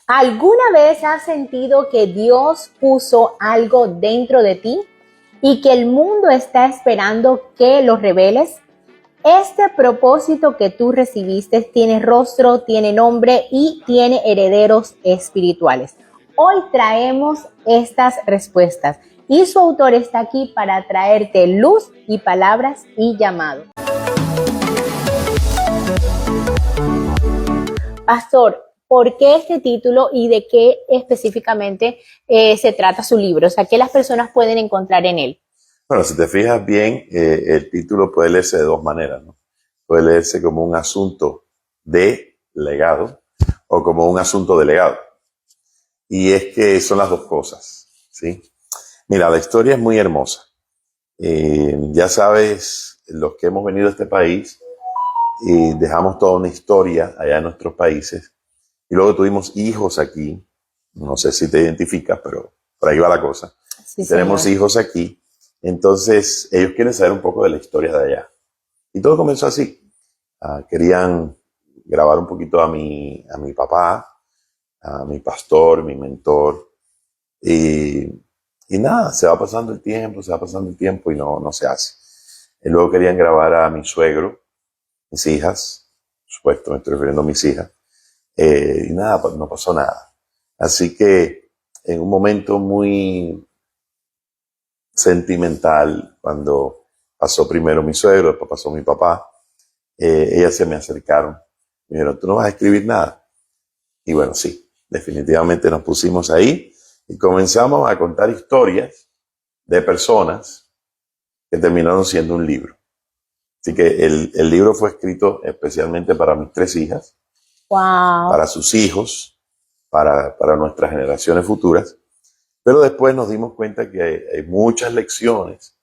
¿Alguna vez has sentido que Dios puso algo dentro de ti y que el mundo está esperando que lo reveles? Este propósito que tú recibiste tiene rostro, tiene nombre y tiene herederos espirituales. Hoy traemos estas respuestas y su autor está aquí para traerte luz y palabras y llamado. Pastor, ¿por qué este título y de qué específicamente se trata su libro? O sea, ¿qué las personas pueden encontrar en él? Bueno, si te fijas bien, el título puede leerse de dos maneras, ¿no? Puede leerse como un asunto de legado o como un asunto de legado. Y es que son las dos cosas, ¿sí? Mira, la historia es muy hermosa. Ya sabes, los que hemos venido a este país, dejamos toda una historia allá en nuestros países. Y luego tuvimos hijos aquí. No sé si te identificas, pero por ahí va la cosa. Sí, tenemos señor. hijos aquí. Entonces, ellos quieren saber un poco de la historia de allá. Y todo comenzó así. Querían grabar un poquito a mi papá, a mi pastor, mi mentor. Y nada, se va pasando el tiempo y no se hace. Y luego querían grabar a mi suegro, mis hijas, por supuesto, me estoy refiriendo a mis hijas. Y nada, no pasó nada. Así que en un momento muy sentimental, cuando pasó primero mi suegro, después pasó mi papá, ellas se me acercaron. Me dijeron, ¿tú no vas a escribir nada? Y bueno, sí, definitivamente nos pusimos ahí y comenzamos a contar historias de personas que terminaron siendo un libro. Así que el libro fue escrito especialmente para mis tres hijas, Wow. para sus hijos, para nuestras generaciones futuras. Pero después nos dimos cuenta que hay muchas lecciones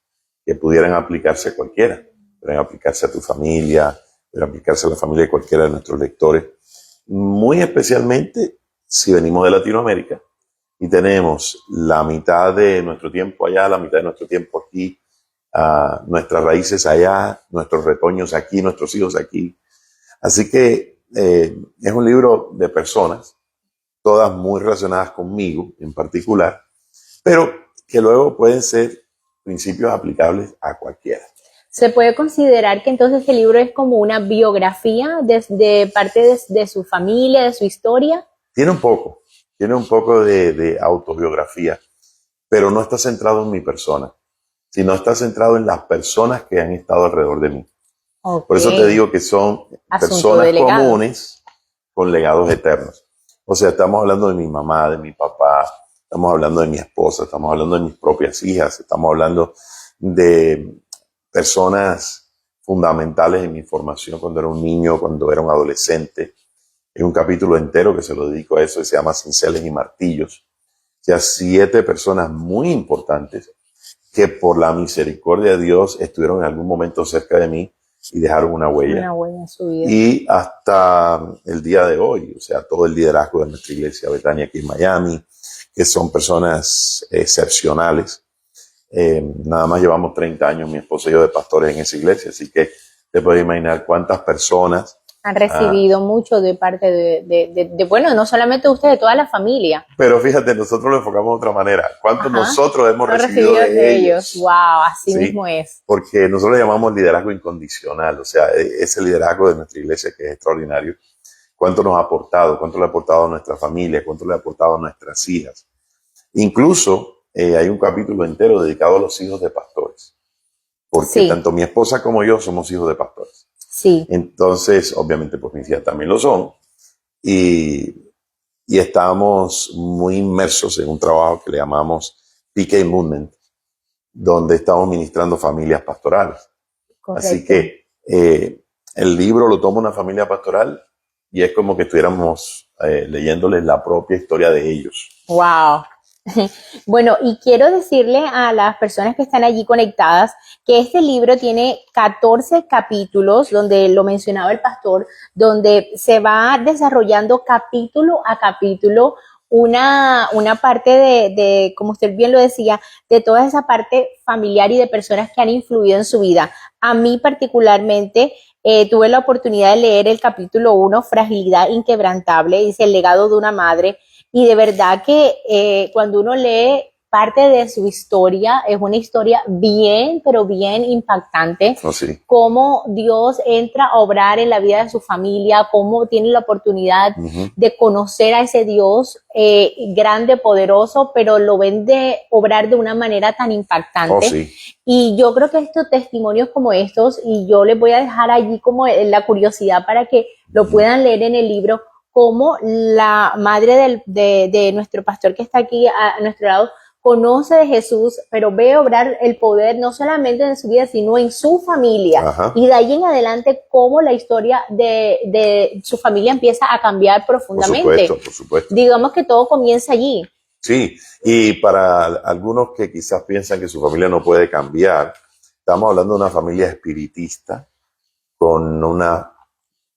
que pudieran aplicarse a cualquiera. Pudieran aplicarse a tu familia, pudieran aplicarse a la familia de cualquiera de nuestros lectores. Muy especialmente si venimos de Latinoamérica y tenemos la mitad de nuestro tiempo allá, la mitad de nuestro tiempo aquí, nuestras raíces allá, nuestros retoños aquí, nuestros hijos aquí. Así que es un libro de personas, todas muy relacionadas conmigo en particular, pero que luego pueden ser principios aplicables a cualquiera. ¿Se puede considerar que entonces el libro es como una biografía de parte de su familia, de su historia? Tiene un poco de autobiografía, pero no está centrado en mi persona, sino está centrado en las personas que han estado alrededor de mí. Okay. Por eso te digo que son personas comunes con legados eternos. O sea, estamos hablando de mi mamá, de mi papá, estamos hablando de mi esposa, estamos hablando de mis propias hijas, estamos hablando de personas fundamentales en mi formación cuando era un niño, cuando era un adolescente. Hay un capítulo entero que se lo dedico a eso, que se llama Cinceles y Martillos. O sea, 7 personas muy importantes que por la misericordia de Dios estuvieron en algún momento cerca de mí y dejaron una huella. Una huella en su vida. Y hasta el día de hoy, o sea, todo el liderazgo de nuestra iglesia Betania aquí en Miami, que son personas excepcionales. Nada más llevamos 30 años, mi esposa y yo, de pastores en esa iglesia, así que te puedes imaginar cuántas personas han recibido mucho de parte de, bueno, no solamente usted, de toda la familia. Pero fíjate, nosotros lo enfocamos de otra manera. ¿Cuántos nosotros hemos recibido de ellos? Wow, así ¿sí? mismo es. Porque nosotros le llamamos liderazgo incondicional, o sea, ese liderazgo de nuestra iglesia que es extraordinario. ¿Cuánto nos ha aportado? ¿Cuánto le ha aportado a nuestra familia? ¿Cuánto le ha aportado a nuestras hijas? Incluso hay un capítulo entero dedicado a los hijos de pastores. Porque tanto mi esposa como yo somos hijos de pastores. Sí. Entonces, obviamente, pues mis hijas también lo son. Y estamos muy inmersos en un trabajo que le llamamos PK Movement, donde estamos ministrando familias pastorales. Correcto. Así que el libro lo toma una familia pastoral y es como que estuviéramos leyéndoles la propia historia de ellos. ¡Wow! Bueno, y quiero decirle a las personas que están allí conectadas que este libro tiene 14 capítulos, donde lo mencionaba el pastor, donde se va desarrollando capítulo a capítulo una parte de, como usted bien lo decía, de toda esa parte familiar y de personas que han influido en su vida. A mí particularmente tuve la oportunidad de leer el capítulo 1, Fragilidad Inquebrantable, dice el legado de una madre. Y de verdad que cuando uno lee parte de su historia, es una historia bien, pero bien impactante. Oh, sí. Cómo Dios entra a obrar en la vida de su familia, cómo tiene la oportunidad de conocer a ese Dios grande, poderoso, pero lo ven de obrar de una manera tan impactante. Oh, sí. Y yo creo que estos testimonios como estos, y yo les voy a dejar allí como la curiosidad para que lo puedan leer en el libro, como la madre de nuestro pastor que está aquí a nuestro lado, conoce de Jesús, pero ve obrar el poder no solamente en su vida, sino en su familia. Ajá. Y de ahí en adelante, cómo la historia de su familia empieza a cambiar profundamente. Por supuesto, por supuesto. Digamos que todo comienza allí. Sí, y para algunos que quizás piensan que su familia no puede cambiar, estamos hablando de una familia espiritista con una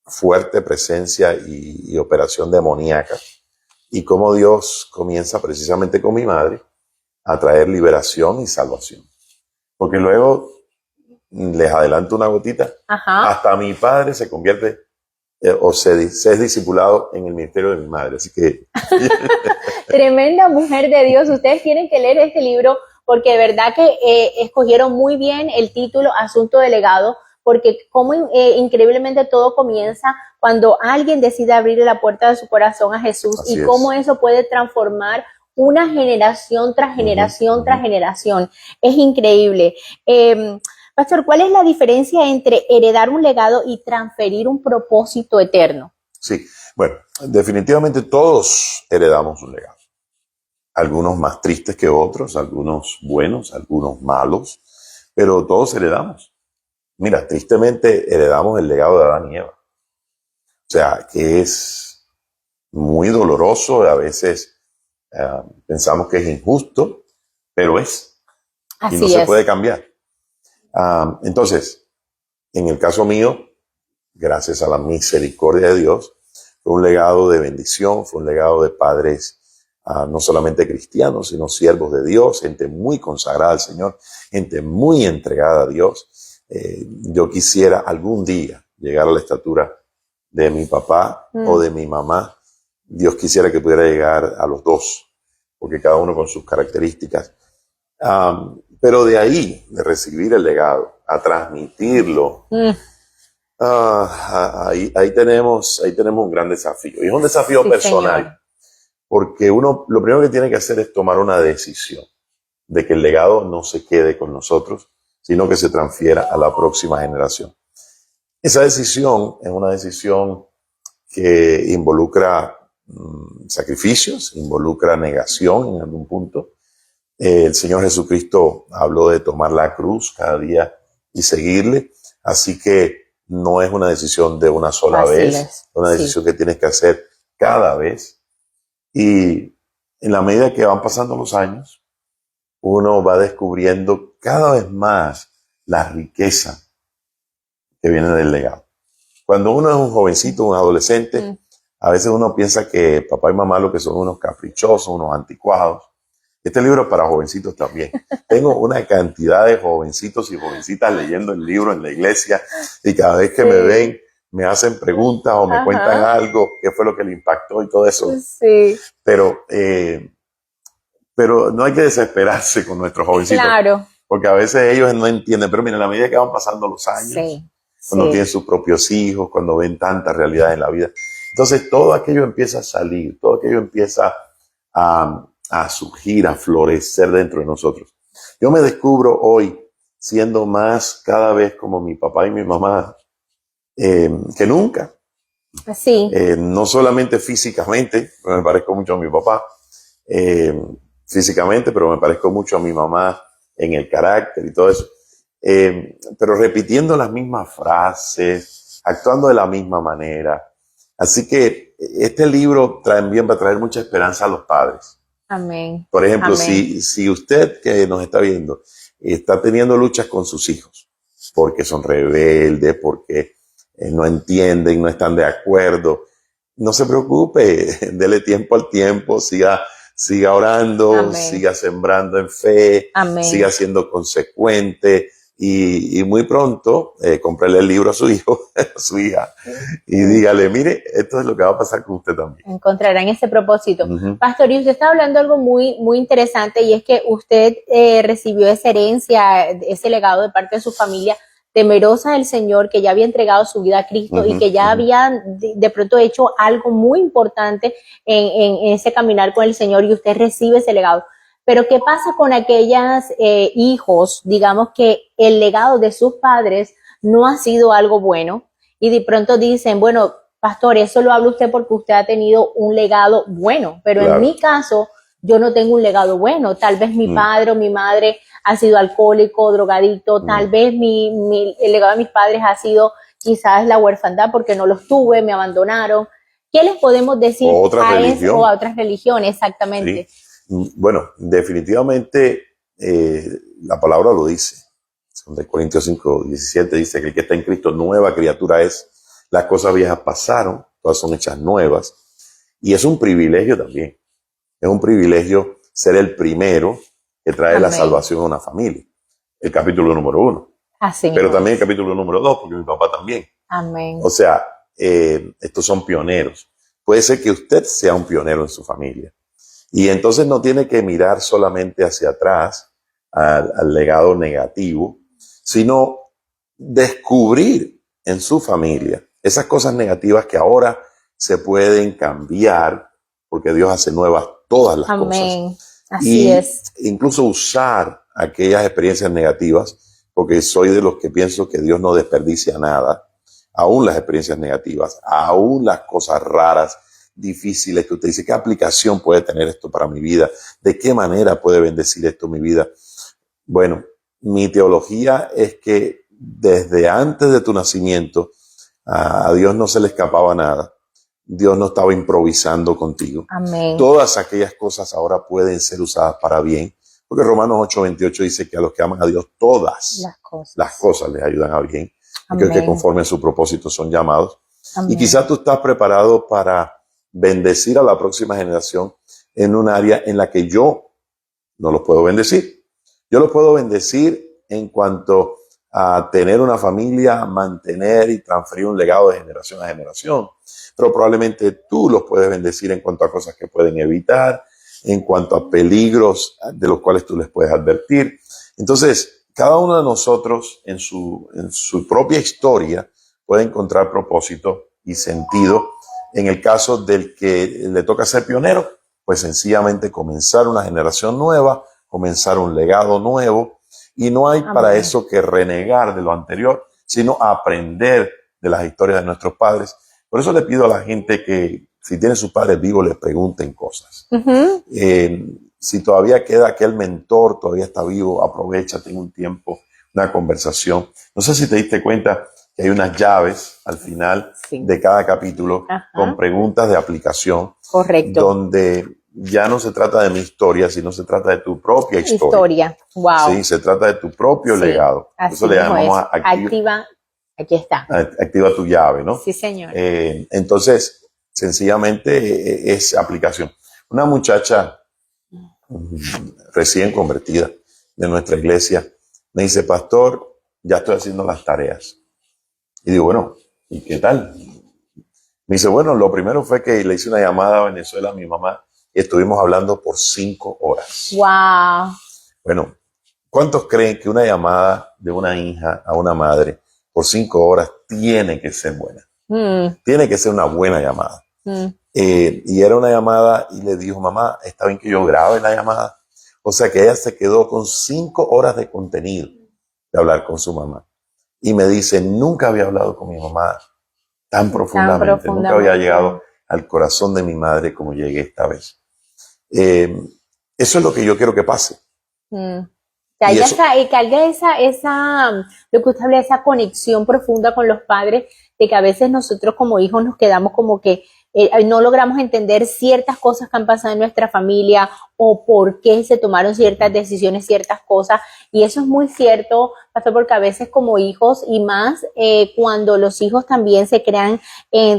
fuerte presencia y operación demoníaca, y cómo Dios comienza precisamente con mi madre a traer liberación y salvación. Porque luego, les adelanto una gotita, Ajá. hasta mi padre se convierte se es discipulado en el ministerio de mi madre. Así que... Tremenda mujer de Dios. Ustedes tienen que leer este libro porque de verdad que escogieron muy bien el título Asunto de Legado, porque como increíblemente todo comienza cuando alguien decide abrirle la puerta de su corazón a Jesús. Así y es. Cómo eso puede transformar una generación tras generación tras generación. Es increíble. Pastor, ¿cuál es la diferencia entre heredar un legado y transferir un propósito eterno? Sí, bueno, definitivamente todos heredamos un legado. Algunos más tristes que otros, algunos buenos, algunos malos, pero todos heredamos. Mira, tristemente heredamos el legado de Adán y Eva. O sea, que es muy doloroso, a veces pensamos que es injusto, pero es. Así y no es. se puede cambiar. Entonces, en el caso mío, gracias a la misericordia de Dios, fue un legado de bendición, fue un legado de padres no solamente cristianos, sino siervos de Dios, gente muy consagrada al Señor, gente muy entregada a Dios. Yo quisiera algún día llegar a la estatura de mi papá o de mi mamá. Dios quisiera que pudiera llegar a los dos, porque cada uno con sus características. Pero de ahí, de recibir el legado, a transmitirlo, ahí tenemos un gran desafío. Y es un desafío personal, señor. Porque uno lo primero que tiene que hacer es tomar una decisión de que el legado no se quede con nosotros, sino que se transfiera a la próxima generación. Esa decisión es una decisión que involucra sacrificios, involucra negación en algún punto. El Señor Jesucristo habló de tomar la cruz cada día y seguirle, así que no es una decisión de una sola Así vez, es una decisión que tienes que hacer cada vez. Y en la medida que van pasando los años, uno va descubriendo cada vez más la riqueza que viene del legado. Cuando uno es un jovencito, un adolescente, a veces uno piensa que papá y mamá lo que son unos caprichosos, unos anticuados. Este libro es para jovencitos también. Tengo una cantidad de jovencitos y jovencitas leyendo el libro en la iglesia y cada vez que me ven me hacen preguntas o me cuentan algo, qué fue lo que le impactó y todo eso. Sí. Pero no hay que desesperarse con nuestros jovencitos. Claro. Porque a veces ellos no entienden. Pero mira, a la medida que van pasando los años, cuando tienen sus propios hijos, cuando ven tantas realidades en la vida, entonces todo aquello empieza a salir, todo aquello empieza a surgir, a florecer dentro de nosotros. Yo me descubro hoy siendo más cada vez como mi papá y mi mamá que nunca. Sí. No solamente físicamente, me parezco mucho a mi papá, físicamente, pero me parezco mucho a mi mamá en el carácter y todo eso. Pero repitiendo las mismas frases, actuando de la misma manera. Así que este libro también va a traer mucha esperanza a los padres. Amén. Por ejemplo, Amén. si usted que nos está viendo está teniendo luchas con sus hijos, porque son rebeldes, porque no entienden, no están de acuerdo, no se preocupe, dele tiempo al tiempo, siga orando, Amén. siga sembrando en fe, Amén. siga siendo consecuente, y muy pronto cómprele el libro a su hijo, a su hija, y dígale, mire, esto es lo que va a pasar con usted también. Encontrarán ese propósito. Ujú. Pastor, y usted está hablando algo muy, muy interesante, y es que usted recibió esa herencia, ese legado de parte de su familia, temerosa del Señor, que ya había entregado su vida a Cristo y que ya había de pronto hecho algo muy importante en ese caminar con el Señor, y usted recibe ese legado. Pero ¿qué pasa con aquellos hijos, digamos, que el legado de sus padres no ha sido algo bueno, y de pronto dicen, bueno, pastor, eso lo habla usted porque usted ha tenido un legado bueno, pero Claro. en mi caso yo no tengo un legado bueno? Tal vez mi padre o mi madre ha sido alcohólico, drogadicto, tal vez el legado de mis padres ha sido quizás la huerfandad porque no los tuve, me abandonaron. ¿Qué les podemos decir O otra religión. o a otras religiones? Exactamente. Sí. Bueno, definitivamente la palabra lo dice. De Corintios 5:17 dice que el que está en Cristo nueva criatura es. Las cosas viejas pasaron, todas son hechas nuevas. Y es un privilegio también. Es un privilegio ser el primero que trae la salvación a una familia. El capítulo número 1. Así Pero mismo. también el capítulo número 2, porque mi papá también. Amén. O sea, estos son pioneros. Puede ser que usted sea un pionero en su familia. Y entonces no tiene que mirar solamente hacia atrás al legado negativo, sino descubrir en su familia esas cosas negativas que ahora se pueden cambiar porque Dios hace nuevas todas las Amén. cosas. Así es. Incluso usar aquellas experiencias negativas, porque soy de los que pienso que Dios no desperdicia nada, aún las experiencias negativas, aún las cosas raras, difíciles que usted dice, ¿qué aplicación puede tener esto para mi vida? ¿De qué manera puede bendecir esto mi vida? Bueno, mi teología es que desde antes de tu nacimiento a Dios no se le escapaba nada. Dios no estaba improvisando contigo. Amén. Todas aquellas cosas ahora pueden ser usadas para bien, porque Romanos 8:28 dice que a los que aman a Dios todas las cosas les ayudan a bien, aquellos que conforme a su propósito son llamados. Amén. Y quizás tú estás preparado para bendecir a la próxima generación en un área en la que yo no los puedo bendecir. Yo los puedo bendecir en cuanto a tener una familia, mantener y transferir un legado de generación a generación. Pero probablemente tú los puedes bendecir en cuanto a cosas que pueden evitar, en cuanto a peligros de los cuales tú les puedes advertir. Entonces, cada uno de nosotros en su propia historia puede encontrar propósito y sentido. En el caso del que le toca ser pionero, pues sencillamente comenzar una generación nueva, comenzar un legado nuevo, y no hay para eso que renegar de lo anterior, sino aprender de las historias de nuestros padres. Por eso le pido a la gente que si tiene sus padres vivos, les pregunten cosas. Si todavía queda aquel mentor, todavía está vivo, aprovecha, tenga un tiempo, una conversación. No sé si te diste cuenta que hay unas llaves al final de cada capítulo con preguntas de aplicación. Correcto. Donde ya no se trata de mi historia, sino se trata de tu propia historia. Wow. Sí, se trata de tu propio legado. Así eso le llamamos activa. Aquí está. Activa tu llave, ¿no? Sí, señor. Entonces, sencillamente es aplicación. Una muchacha recién convertida de nuestra iglesia me dice, pastor, ya estoy haciendo las tareas. Y digo, bueno, ¿y qué tal? Me dice, bueno, lo primero fue que le hice una llamada a Venezuela a mi mamá y estuvimos hablando por 5 horas. ¡Wow! Bueno, ¿cuántos creen que una llamada de una hija a una madre por 5 horas tiene que ser buena? Tiene que ser una buena llamada. Y era una llamada y le dijo, mamá, ¿está bien que yo grabe la llamada? O sea que ella se quedó con 5 horas de contenido de hablar con su mamá. Y me dice, nunca había hablado con mi mamá tan profundamente. Nunca había llegado al corazón de mi madre como llegué esta vez. Eso es lo que yo quiero que pase. Que haya lo que usted habla, esa conexión profunda con los padres, de que a veces nosotros como hijos nos quedamos como que no logramos entender ciertas cosas que han pasado en nuestra familia o por qué se tomaron ciertas decisiones, ciertas cosas. Y eso es muy cierto, pastor, porque a veces como hijos y más cuando los hijos también se crean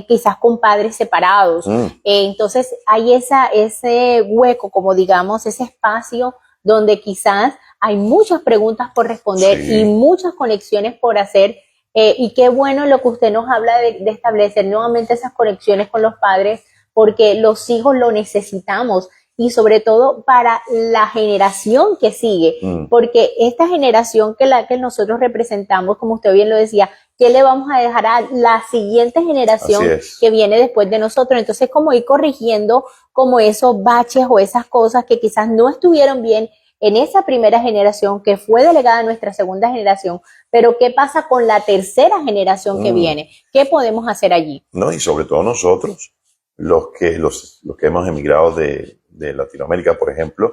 quizás con padres separados. Entonces hay ese hueco, como digamos, ese espacio donde quizás hay muchas preguntas por responder Sí. y muchas conexiones por hacer. Y qué bueno lo que usted nos habla de establecer nuevamente esas conexiones con los padres, porque los hijos lo necesitamos y sobre todo para la generación que sigue, porque esta generación que nosotros representamos, como usted bien lo decía, ¿qué le vamos a dejar a la siguiente generación que viene después de nosotros? Entonces, como ir corrigiendo como esos baches o esas cosas que quizás no estuvieron bien en esa primera generación que fue delegada a nuestra segunda generación, pero ¿qué pasa con la tercera generación que viene? ¿Qué podemos hacer allí? No, y sobre todo nosotros, los que hemos emigrado de Latinoamérica, por ejemplo,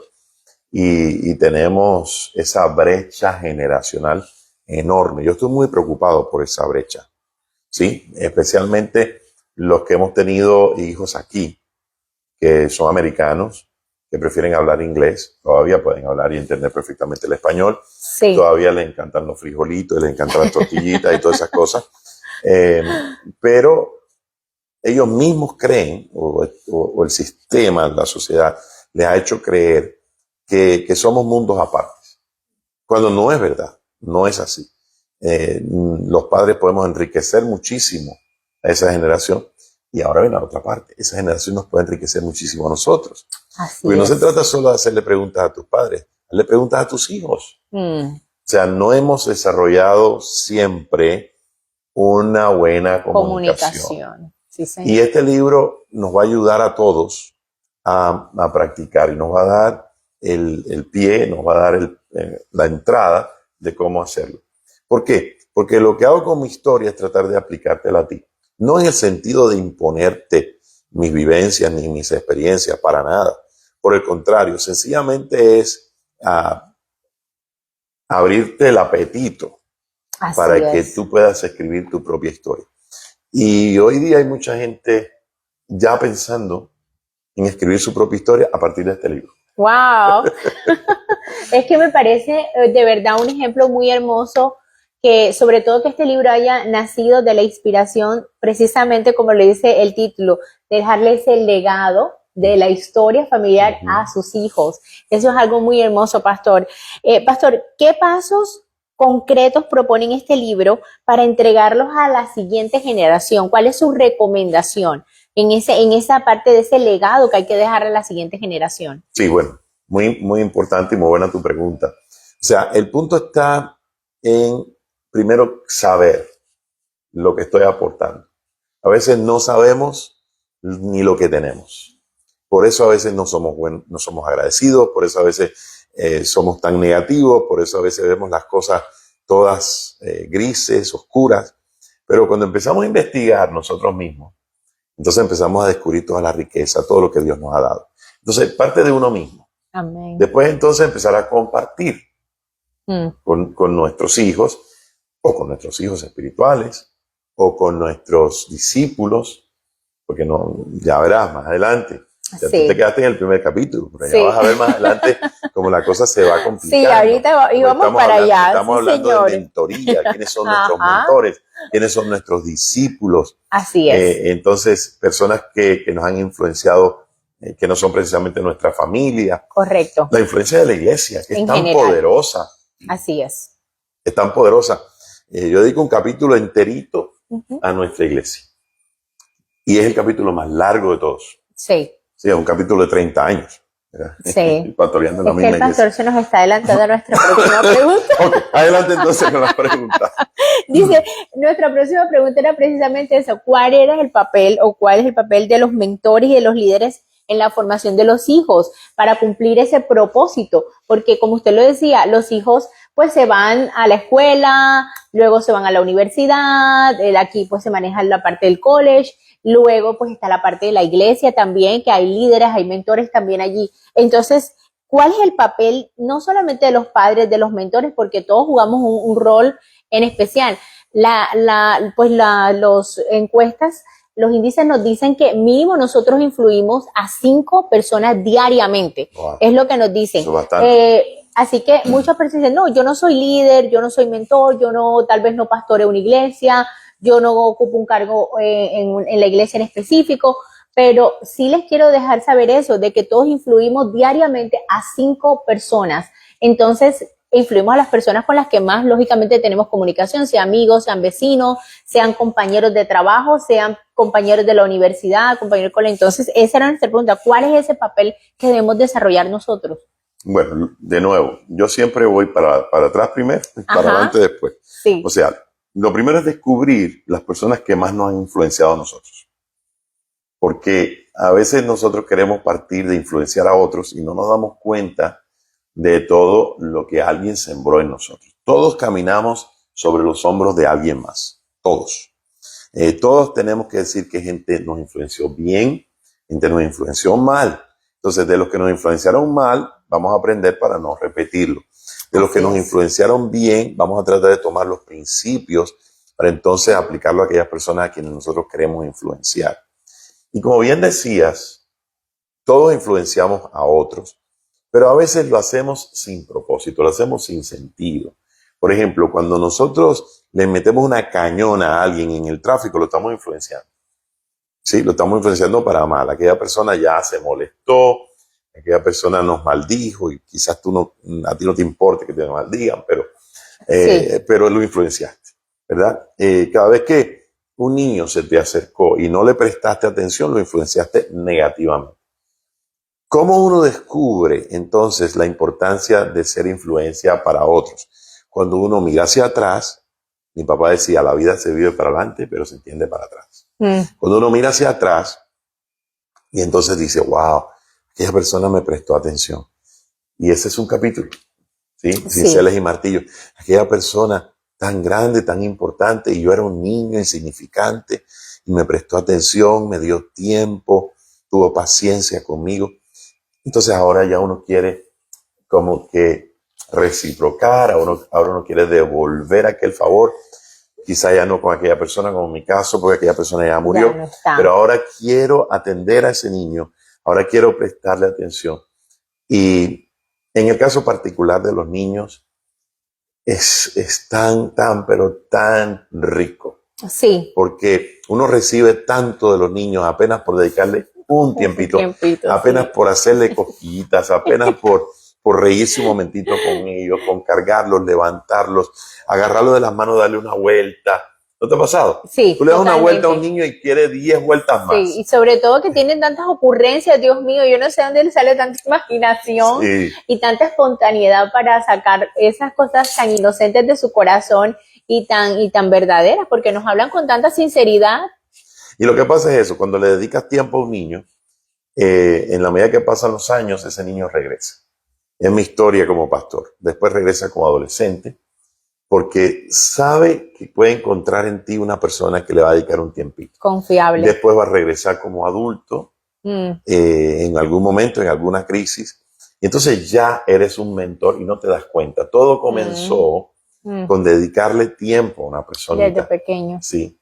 y tenemos esa brecha generacional enorme. Yo estoy muy preocupado por esa brecha, ¿sí? Especialmente los que hemos tenido hijos aquí, que son americanos, que prefieren hablar inglés, todavía pueden hablar y entender perfectamente el español, sí. Todavía les encantan los frijolitos, les encantan las tortillitas y todas esas cosas, pero ellos mismos creen, o el sistema, la sociedad, les ha hecho creer que somos mundos apartes, cuando no es verdad, no es así. Los padres podemos enriquecer muchísimo a esa generación. Y ahora ven la otra parte, esa generación nos puede enriquecer muchísimo a nosotros. Porque no se trata solo de hacerle preguntas a tus padres, hazle preguntas a tus hijos. O sea, no hemos desarrollado siempre una buena comunicación. Sí, señor. Y este libro nos va a ayudar a todos a practicar y nos va a dar el pie, nos va a dar la entrada de cómo hacerlo. ¿Por qué? Porque lo que hago con mi historia es tratar de aplicártela a ti. No en el sentido de imponerte mis vivencias ni mis experiencias, para nada. Por el contrario, sencillamente es abrirte el apetito para que tú puedas escribir tu propia historia. Y hoy día hay mucha gente ya pensando en escribir su propia historia a partir de este libro. ¡Wow! Es que me parece de verdad un ejemplo muy hermoso, que sobre todo que este libro haya nacido de la inspiración, precisamente como le dice el título, de dejarle ese legado de la historia familiar a sus hijos. Eso es algo muy hermoso, Pastor. Pastor, ¿qué pasos concretos proponen este libro para entregarlos a la siguiente generación? ¿Cuál es su recomendación en esa parte de ese legado que hay que dejar a la siguiente generación? Sí, bueno, muy, muy importante y muy buena tu pregunta. O sea, el punto está en, primero, saber lo que estoy aportando. A veces no sabemos ni lo que tenemos. Por eso a veces no somos agradecidos, por eso a veces somos tan negativos, por eso a veces vemos las cosas todas grises, oscuras. Pero cuando empezamos a investigar nosotros mismos, entonces empezamos a descubrir toda la riqueza, todo lo que Dios nos ha dado. Entonces, parte de uno mismo. Amén. Después entonces empezar a compartir con nuestros hijos, o con nuestros hijos espirituales, o con nuestros discípulos, porque no, ya verás más adelante. Ya tú te quedaste en el primer capítulo, pero ya vas a ver más adelante cómo la cosa se va complicando. Sí, ahorita íbamos para allá. Estamos hablando de mentoría, quiénes son nuestros mentores, quiénes son nuestros discípulos. Así es. Entonces, personas que nos han influenciado, que no son precisamente nuestra familia. Correcto. La influencia de la iglesia, que es tan poderosa. Así es. Es tan poderosa. Yo dedico un capítulo enterito a nuestra iglesia. Y es el capítulo más largo de todos. Sí. Sí, es un capítulo de 30 años. Sí. Pastoreando en la misma iglesia. El pastor se nos está adelantando a nuestra próxima pregunta. Okay, adelante entonces con la pregunta. Dice, nuestra próxima pregunta era precisamente eso. ¿Cuál era el papel o cuál es el papel de los mentores y de los líderes en la formación de los hijos para cumplir ese propósito? Porque como usted lo decía, los hijos pues se van a la escuela, luego se van a la universidad, aquí pues se maneja la parte del college. Luego, pues está la parte de la iglesia también, que hay líderes, hay mentores también allí. Entonces, ¿cuál es el papel no solamente de los padres, de los mentores, porque todos jugamos un rol en especial? Los encuestas, los índices nos dicen que mínimo nosotros influimos a 5 personas diariamente. Wow. Es lo que nos dicen. Eso es bastante. Así que muchas personas dicen, no, yo no soy líder, yo no soy mentor, yo no, tal vez no pastoreo una iglesia, yo no ocupo un cargo en la iglesia en específico, pero sí les quiero dejar saber eso, de que todos influimos diariamente a 5 personas. Entonces, influimos a las personas con las que más lógicamente tenemos comunicación, sean amigos, sean vecinos, sean compañeros de trabajo, sean compañeros de la universidad, compañeros de colegio. Entonces, esa era nuestra pregunta. ¿Cuál es ese papel que debemos desarrollar nosotros? Bueno, de nuevo, yo siempre voy para atrás primero y para Ajá. adelante después. Sí. O sea, lo primero es descubrir las personas que más nos han influenciado a nosotros. Porque a veces nosotros queremos partir de influenciar a otros y no nos damos cuenta de todo lo que alguien sembró en nosotros. Todos caminamos sobre los hombros de alguien más. Todos. Todos tenemos que decir que gente nos influenció bien, gente nos influenció mal. Entonces, de los que nos influenciaron mal, vamos a aprender para no repetirlo. De los que nos influenciaron bien, vamos a tratar de tomar los principios para entonces aplicarlo a aquellas personas a quienes nosotros queremos influenciar. Y como bien decías, todos influenciamos a otros, pero a veces lo hacemos sin propósito, lo hacemos sin sentido. Por ejemplo, cuando nosotros le metemos una cañona a alguien en el tráfico, lo estamos influenciando. Sí, lo estamos influenciando para mal. Aquella persona ya se molestó, aquella persona nos maldijo y quizás a ti no te importe que te maldigan, pero lo influenciaste, ¿verdad? Cada vez que un niño se te acercó y no le prestaste atención, lo influenciaste negativamente. ¿Cómo uno descubre entonces la importancia de ser influencia para otros? Cuando uno mira hacia atrás, mi papá decía, la vida se vive para adelante, pero se entiende para atrás. Cuando uno mira hacia atrás y entonces dice, wow, aquella persona me prestó atención. Y ese es un capítulo, ¿sí? Cinceles y martillos. Aquella persona tan grande, tan importante, y yo era un niño insignificante, y me prestó atención, me dio tiempo, tuvo paciencia conmigo. Entonces ahora ya uno quiere como que reciprocar, ahora uno quiere devolver aquel favor, quizá ya no con aquella persona, como en mi caso, porque aquella persona ya murió, Ya no está. pero ahora quiero atender a ese niño, ahora quiero prestarle atención. Y en el caso particular de los niños, es pero tan rico. Sí. Porque uno recibe tanto de los niños apenas por dedicarle un tiempito, apenas por hacerle cosquillitas, apenas por reírse un momentito con ellos, con cargarlos, levantarlos, agarrarlos de las manos, darle una vuelta. ¿No te ha pasado? Sí. Tú le das una vuelta a un niño y quiere 10 vueltas más. Sí, y sobre todo que tienen tantas ocurrencias, Dios mío, yo no sé dónde le sale tanta imaginación y tanta espontaneidad para sacar esas cosas tan inocentes de su corazón y tan verdaderas, porque nos hablan con tanta sinceridad. Y lo que pasa es eso, cuando le dedicas tiempo a un niño, en la medida que pasan los años, ese niño regresa. Es mi historia como pastor. Después regresa como adolescente, porque sabe que puede encontrar en ti una persona que le va a dedicar un tiempito. Confiable. Después va a regresar como adulto, en algún momento, en alguna crisis. Y entonces ya eres un mentor y no te das cuenta. Todo comenzó con dedicarle tiempo a una persona. Desde pequeño. Sí.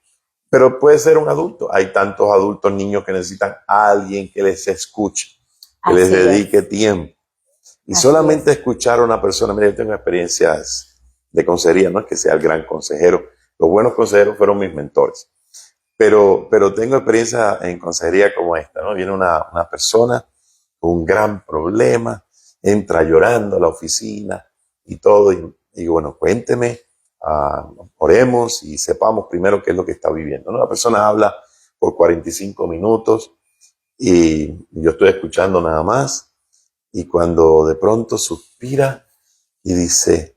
Pero puede ser un adulto. Hay tantos adultos, niños que necesitan a alguien que les escuche, que les dedique tiempo. Y solamente escuchar a una persona. Mira, yo tengo experiencias de consejería, no es que sea el gran consejero. Los buenos consejeros fueron mis mentores. Pero tengo experiencia en consejería como esta, ¿no? Viene una persona con un gran problema, entra llorando a la oficina y todo. Y bueno, cuénteme, oremos y sepamos primero qué es lo que está viviendo, ¿no? La persona habla por 45 minutos y yo estoy escuchando nada más. Y cuando de pronto suspira y dice,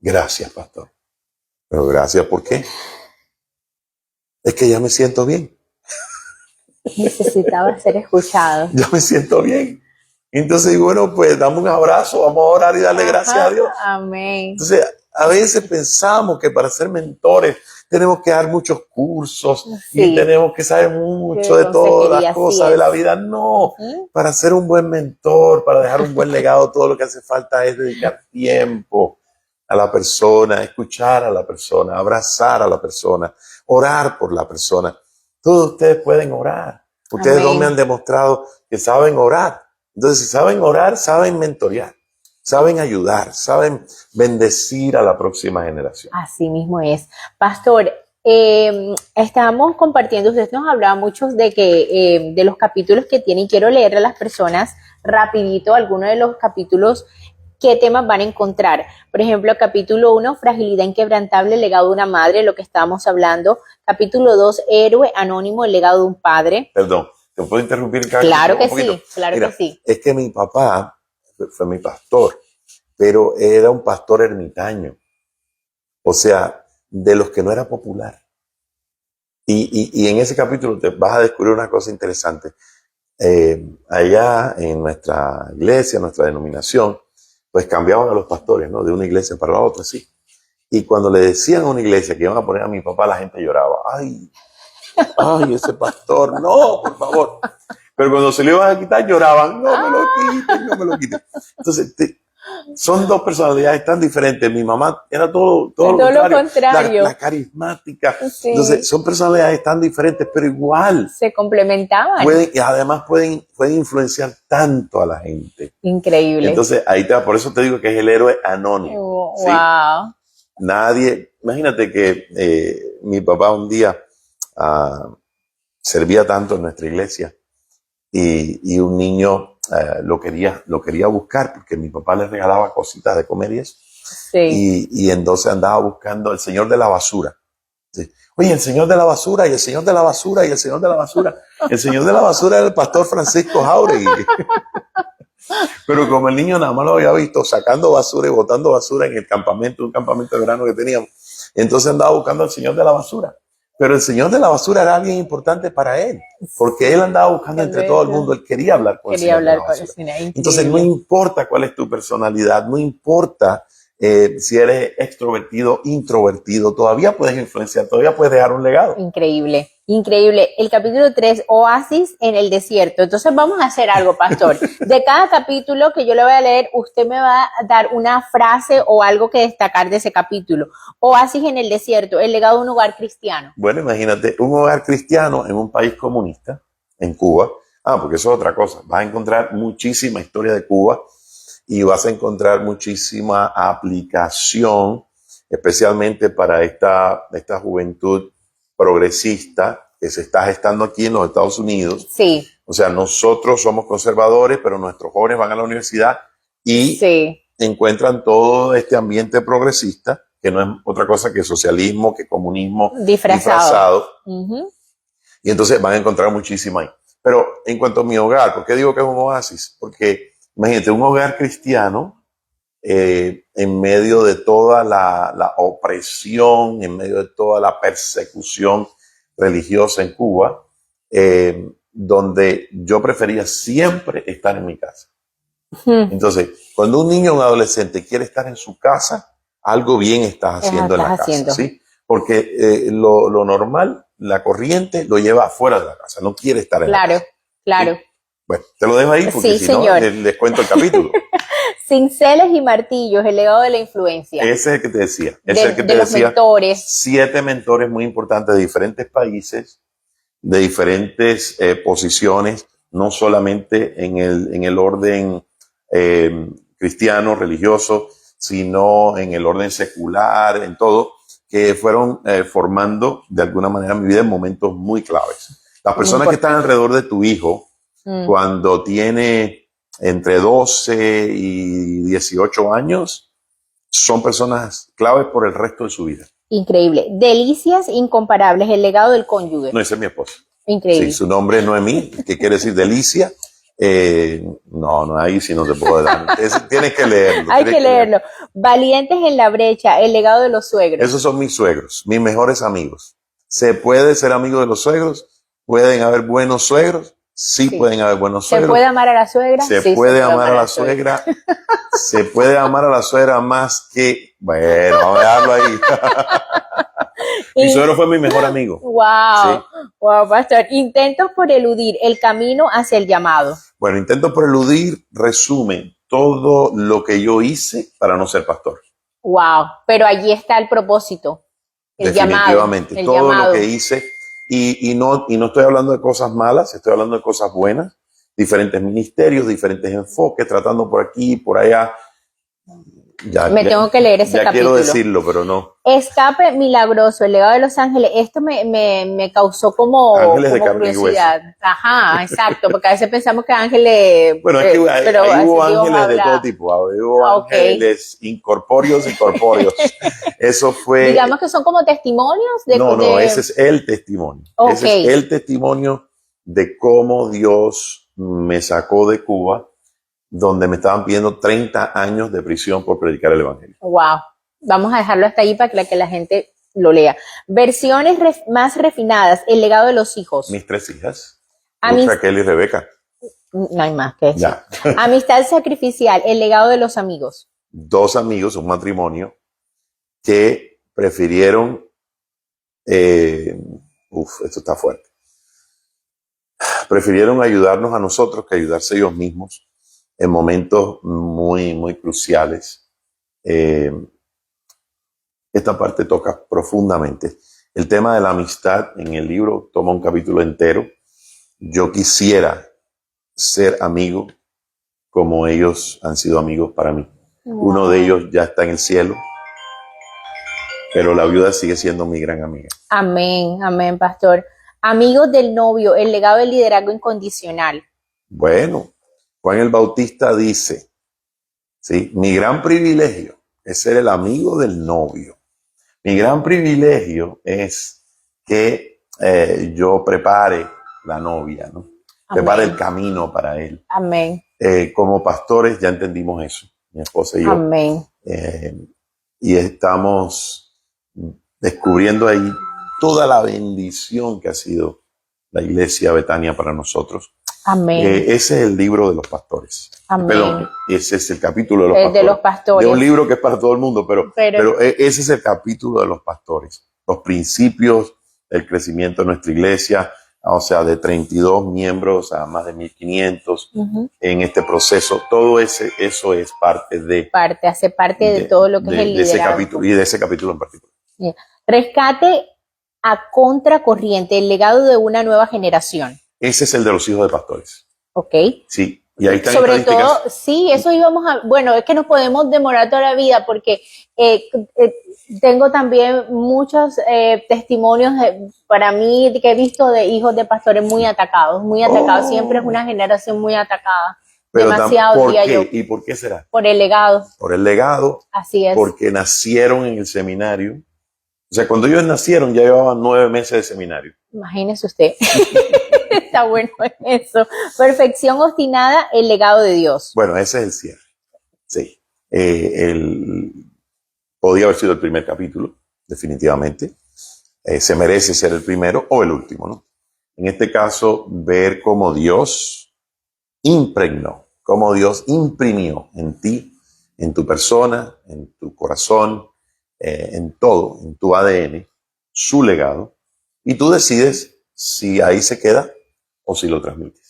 gracias, pastor. Pero gracias, ¿por qué? Es que ya me siento bien. Necesitaba ser escuchado. Ya me siento bien. Entonces, bueno, pues dame un abrazo, vamos a orar y darle gracias a Dios. Amén. Entonces, a veces pensamos que para ser mentores tenemos que dar muchos cursos y tenemos que saber mucho de todas las cosas de la vida. No, para ser un buen mentor, para dejar un buen legado, todo lo que hace falta es dedicar tiempo a la persona, escuchar a la persona, abrazar a la persona, orar por la persona. Todos ustedes pueden orar. Ustedes dos me han demostrado que saben orar. Entonces, si saben orar, saben mentorear, saben ayudar, saben bendecir a la próxima generación. Así mismo es. Pastor, estábamos compartiendo, usted nos hablaba mucho de los capítulos que tiene, y quiero leerle a las personas rapidito algunos de los capítulos qué temas van a encontrar. Por ejemplo, capítulo 1, fragilidad inquebrantable, el legado de una madre, lo que estábamos hablando. Capítulo 2, héroe anónimo, el legado de un padre. Perdón, ¿te puedo interrumpir? Claro que sí, claro que sí. Es que mi papá fue mi pastor, pero era un pastor ermitaño. O sea, de los que no era popular. Y en ese capítulo te vas a descubrir una cosa interesante. Allá en nuestra iglesia, nuestra denominación, pues cambiaban a los pastores, ¿no? De una iglesia para la otra, sí. Y cuando le decían a una iglesia que iban a poner a mi papá, la gente lloraba. Ay, ese pastor, no, por favor. Pero cuando se le iban a quitar, lloraban. No me lo quiten, no me lo quiten. Entonces, son dos personalidades tan diferentes. Mi mamá era todo lo contrario. La carismática. Sí. Entonces, son personalidades tan diferentes, pero igual. Se complementaban. Y además pueden influenciar tanto a la gente. Increíble. Entonces, por eso te digo que es el héroe anónimo. ¿Sí? Wow. Nadie, imagínate que mi papá un día servía tanto en nuestra iglesia y un niño lo quería buscar porque mi papá le regalaba cositas de comer y eso. Sí. Y entonces andaba buscando el señor de la basura. Sí. Oye, el señor de la basura y el señor de la basura y el señor de la basura. El señor de la basura era el pastor Francisco Jauregui. Pero como el niño nada más lo había visto sacando basura y botando basura en el campamento, un campamento de verano que teníamos, entonces andaba buscando al señor de la basura. Pero el señor de la basura era alguien importante para él, porque él andaba buscando entre todo el mundo, él quería hablar con el señor de la basura. Entonces no importa cuál es tu personalidad, no importa si eres extrovertido, introvertido, todavía puedes influenciar, todavía puedes dejar un legado. Increíble, increíble. El capítulo 3, oasis en el desierto. Entonces vamos a hacer algo, pastor. De cada capítulo que yo le voy a leer, usted me va a dar una frase o algo que destacar de ese capítulo. Oasis en el desierto, el legado de un hogar cristiano. Bueno, imagínate, un hogar cristiano en un país comunista, en Cuba. Porque eso es otra cosa. Vas a encontrar muchísima historia de Cuba y vas a encontrar muchísima aplicación, especialmente para esta juventud progresista que se está gestando aquí en los Estados Unidos. Sí. O sea, nosotros somos conservadores, pero nuestros jóvenes van a la universidad y encuentran todo este ambiente progresista, que no es otra cosa que socialismo, que comunismo disfrazado. Uh-huh. Y entonces van a encontrar muchísimo ahí. Pero en cuanto a mi hogar, ¿por qué digo que es un oasis? Porque imagínate, un hogar cristiano en medio de toda la opresión, en medio de toda la persecución religiosa en Cuba, donde yo prefería siempre estar en mi casa. Entonces, cuando un niño o un adolescente quiere estar en su casa, algo bien estás haciendo en la casa, ¿sí? Porque lo normal, la corriente, lo lleva afuera de la casa, no quiere estar en la casa. Claro. Bueno, te lo dejo ahí porque si no, les cuento el capítulo. Cinceles y martillos, el legado de la influencia. Ese es el que te decía. De los mentores. 7 mentores muy importantes de diferentes países, de diferentes posiciones, no solamente en el orden cristiano, religioso, sino en el orden secular, en todo, que fueron formando de alguna manera mi vida en momentos muy claves. Las personas que están alrededor de tu hijo, cuando tiene entre 12 y 18 años, son personas claves por el resto de su vida. Increíble. Delicias incomparables, el legado del cónyuge. No, esa es mi esposa. Increíble. Sí, su nombre es Noemí, que quiere decir delicia. No, ahí sí no te puedo dar. Tienes que leerlo. Hay que leerlo. Valientes en la brecha, el legado de los suegros. Esos son mis suegros, mis mejores amigos. ¿Se puede ser amigo de los suegros? ¿Pueden haber buenos suegros? Sí, pueden haber buenos suegros. ¿Se puede amar a la suegra? Se puede amar a la suegra. Se puede amar a la suegra más que... Bueno, vamos a dejarlo ahí. Mi suegro fue mi mejor amigo. Wow, wow, pastor. Intentos por eludir el camino hacia el llamado. Bueno, intentos por eludir resumen todo lo que yo hice para no ser pastor. Wow, pero allí está el propósito, el definitivamente, llamado. Todo lo que hice. Y no estoy hablando de cosas malas, estoy hablando de cosas buenas, diferentes ministerios, diferentes enfoques, tratando por aquí y por allá. Me tengo que leer ese ya capítulo. quiero decirlo, pero no. Escape milagroso, el legado de los ángeles. Esto me causó como Ángeles de carne y curiosidad. Ajá, exacto, porque a veces pensamos que ángeles... Bueno, es que pero ahí hubo Dios ángeles de habla. todo tipo. Hubo Ok. ángeles incorpóreos y corpóreos. Eso fue... Digamos que son como testimonios de... No, ese es el testimonio. Ok. Ese es el testimonio de cómo Dios me sacó de Cuba, donde me estaban pidiendo 30 años de prisión por predicar el evangelio. Wow. Vamos a dejarlo hasta ahí para que la gente lo lea. Versiones más refinadas, el legado de los hijos. Mis 3 hijas, Amist- Raquel y Rebeca. No hay más que eso. Ya. Amistad sacrificial, el legado de los amigos. 2 amigos, un matrimonio, que prefirieron, esto está fuerte, prefirieron ayudarnos a nosotros que ayudarse ellos mismos en momentos muy, muy cruciales. Esta parte toca profundamente. El tema de la amistad en el libro toma un capítulo entero. Yo quisiera ser amigo como ellos han sido amigos para mí. Wow. Uno de ellos ya está en el cielo, pero la viuda sigue siendo mi gran amiga. Amén, amén, pastor. Amigos del novio, el legado del liderazgo incondicional. Bueno, Juan el Bautista dice, ¿sí? Mi gran privilegio es ser el amigo del novio. Mi gran privilegio es que yo prepare la novia, ¿no? Prepare el camino para él. Amén. Como pastores ya entendimos eso, mi esposa y yo. Amén. Y estamos descubriendo ahí toda la bendición que ha sido la iglesia Betania para nosotros. Amén. Ese es el libro de los pastores. Amén. Perdón, ese es el capítulo de los pastores. De los pastores. De un libro que es para todo el mundo, pero ese es el capítulo de los pastores. Los principios del crecimiento de nuestra iglesia, o sea, de 32 miembros a más de 1500 en este proceso. Todo eso es parte de... Hace parte de todo lo que es el liderazgo. Ese capítulo, y de ese capítulo en particular. Yeah. Rescate a contracorriente, el legado de una nueva generación. Ese es el de los hijos de pastores. Ok. Sí, y ahí están sobre todo, sí, eso íbamos a... Bueno, es que nos podemos demorar toda la vida porque tengo también muchos testimonios para mí que he visto de hijos de pastores muy atacados. Siempre es una generación muy atacada. Pero demasiado, ¿por diría qué? yo. ¿Y por qué será? Por el legado. Por el legado. Así es. Porque nacieron en el seminario. O sea, cuando ellos nacieron ya llevaban 9 meses de seminario. Imagínese usted. Está bueno eso. Perfección obstinada, el legado de Dios. Bueno, ese es el cierre. Sí. Podía haber sido el primer capítulo, definitivamente. Se merece ser el primero o el último, ¿no? En este caso, ver cómo Dios impregnó, cómo Dios imprimió en ti, en tu persona, en tu corazón, en todo, en tu ADN, su legado. Y tú decides si ahí se queda o si lo transmite.